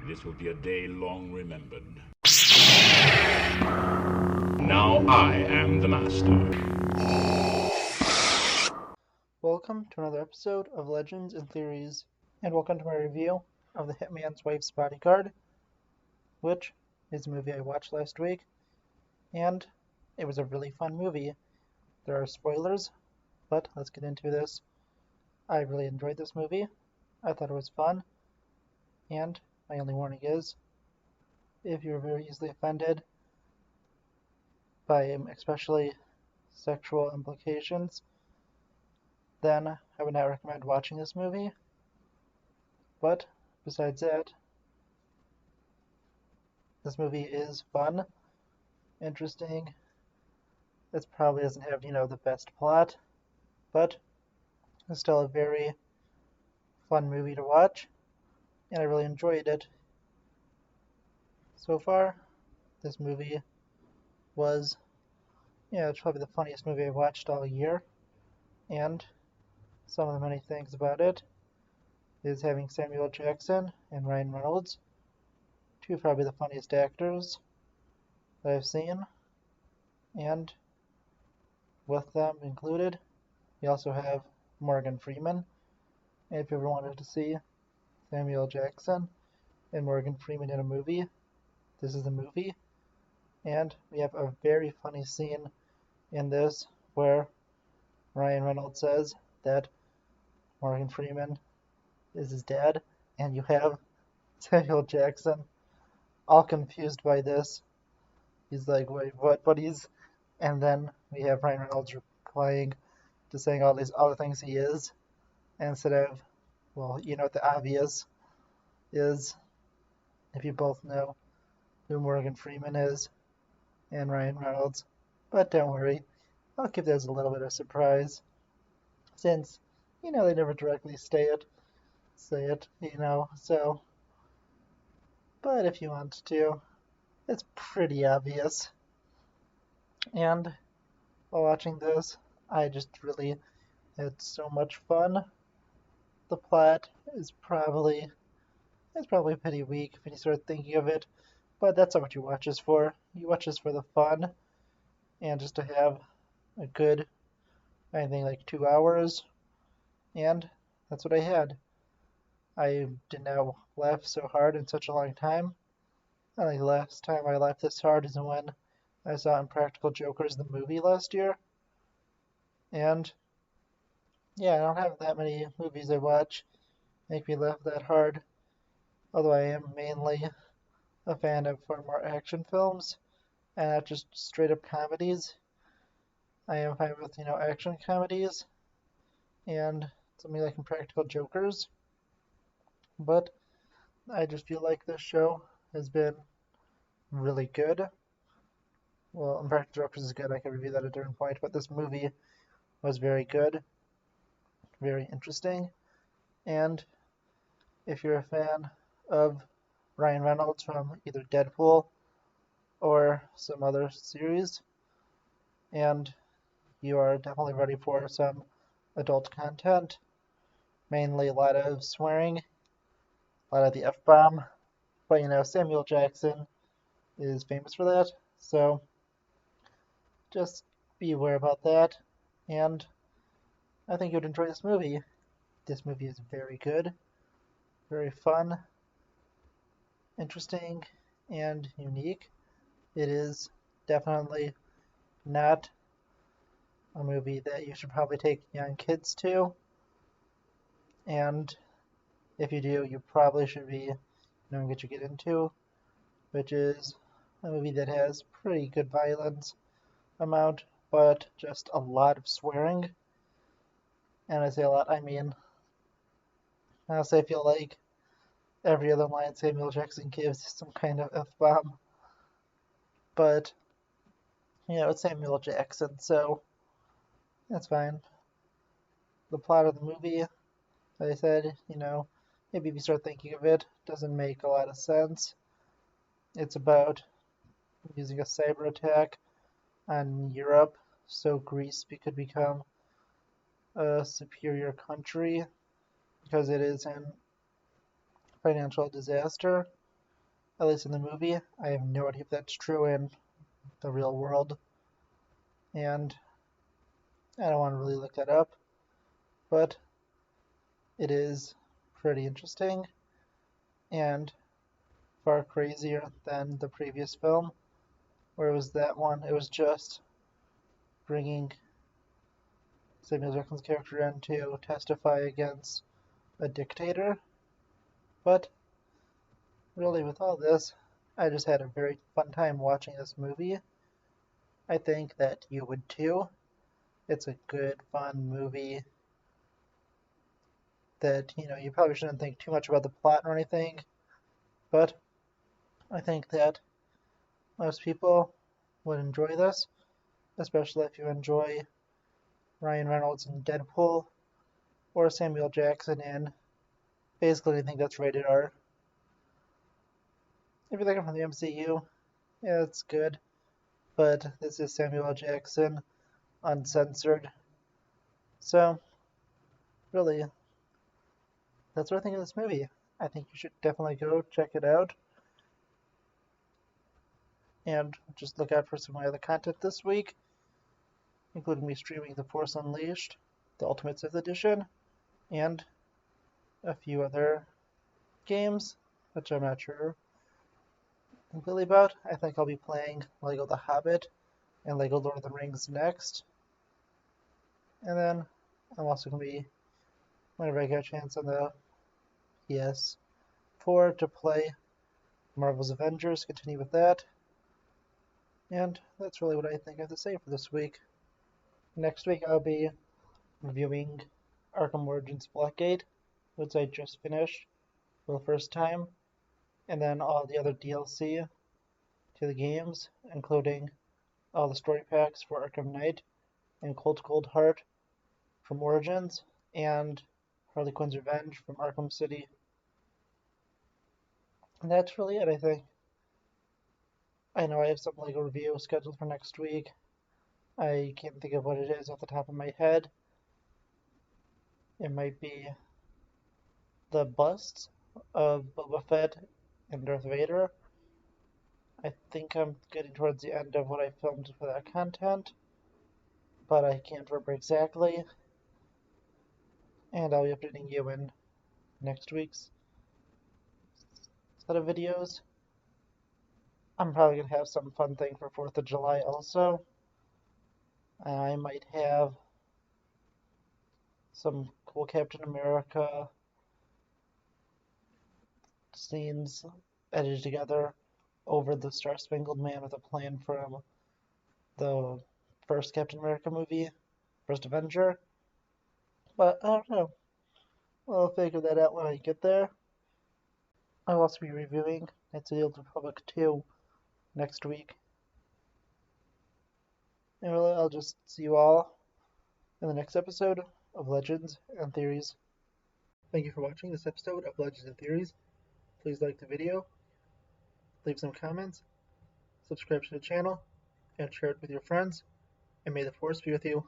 This will be a day long remembered. Now I am the master. Welcome to another episode of Legends and Theories, and welcome to my review of the Hitman's Wife's Bodyguard, which is a movie I watched last week, and it was a really fun movie. There are spoilers, but let's get into this. I really enjoyed this movie. I thought it was fun, and my only warning is, if you're very easily offended by especially sexual implications, then I would not recommend watching this movie. But besides that, this movie is fun, interesting. It probably doesn't have, the best plot, but it's still a very fun movie to watch, and I really enjoyed it. So far, this movie was, it's probably the funniest movie I watched all year, and some of the many things about it is having Samuel Jackson and Ryan Reynolds, two probably the funniest actors that I've seen, and with them included, we also have Morgan Freeman. And if you ever wanted to see Samuel Jackson and Morgan Freeman in a movie, this is the movie. And we have a very funny scene in this where Ryan Reynolds says that Morgan Freeman is his dad, and you have Samuel Jackson all confused by this. He's like, wait, what, buddies? And then we have Ryan Reynolds replying to saying all these other things he is, instead of, well, the obvious is, if you both know who Morgan Freeman is and Ryan Reynolds. But don't worry, I'll keep that as a little bit of a surprise, since, they never directly say it, so. But if you want to, it's pretty obvious. And while watching this, I just really had so much fun. The plot is probably pretty weak when you start thinking of it, but that's not what you watch this for. You watch this for the fun, and just to have a good, I think, like 2 hours, and that's what I had. I did not laugh so hard in such a long time. I think the last time I laughed this hard is when I saw Impractical Jokers, the movie, last year. And yeah, I don't have that many movies I watch make me laugh that hard, although I am mainly a fan of far more action films and not just straight up comedies. I am fine with, action comedies and something like Impractical Jokers. But I just feel like this show has been really good. Well, Impractical Jokers is good, I can review that at a different point, but this movie was very good, very interesting, and if you're a fan of Ryan Reynolds from either Deadpool or some other series, and you are definitely ready for some adult content, mainly a lot of swearing, a lot of the F-bomb, but Samuel Jackson is famous for that, so just be aware about that, and I think you'd enjoy this movie. This movie is very good, very fun, interesting, and unique. It is definitely not a movie that you should probably take young kids to, and if you do, you probably should be knowing what you get into, which is a movie that has pretty good violence amount, but just a lot of swearing. And I say a lot, I mean, honestly, I feel like every other line Samuel Jackson gives is some kind of F-bomb. But, it's Samuel Jackson, so that's fine. The plot of the movie, like I said, maybe if you start thinking of it, doesn't make a lot of sense. It's about using a cyber attack on Europe so Greece could become a superior country because it is in financial disaster, at least in the movie. I have no idea if that's true in the real world, and I don't want to really look that up, but it is pretty interesting and far crazier than the previous film, where it was that one. It was just bringing Samuel Jackson's character in to testify against a dictator. But really, with all this, I just had a very fun time watching this movie. I think that you would too. It's a good, fun movie that, you probably shouldn't think too much about the plot or anything, but I think that most people would enjoy this, especially if you enjoy Ryan Reynolds in Deadpool or Samuel Jackson in basically anything that's rated R. If you're looking from the MCU, yeah, it's good, but this is Samuel L. Jackson uncensored. So, really, that's what I think of this movie. I think you should definitely go check it out. And just look out for some of my other content this week, including me streaming The Force Unleashed, the Ultimate Sith Edition, and a few other games, which I'm not sure completely about. I think I'll be playing Lego The Hobbit and Lego Lord of the Rings next. And then I'm also going to be, whenever I get a chance on the PS4, to play Marvel's Avengers, continue with that. And that's really what I think I have to say for this week. Next week I'll be reviewing Arkham Origins Blackgate, which I just finished for the first time, and then all the other DLC to the games, including all the story packs for Arkham Knight and Cold Heart from Origins, and Harley Quinn's Revenge from Arkham City. And that's really it, I think. I know I have some LEGO review scheduled for next week. I can't think of what it is off the top of my head. It might be the busts of Boba Fett and Darth Vader. I think I'm getting towards the end of what I filmed for that content, but I can't remember exactly. And I'll be updating you in next week's set of videos. I'm probably going to have some fun thing for 4th of July also. I might have some cool Captain America scenes edited together over the Star Spangled Man with a plan from the first Captain America movie, First Avenger. But I don't know. I'll figure that out when I get there. I'll also be reviewing Knights of the Old Republic 2 next week. And really, I'll just see you all in the next episode of Legends and Theories. Thank you for watching this episode of Legends and Theories. Please like the video, leave some comments, subscribe to the channel, and share it with your friends. And may the Force be with you.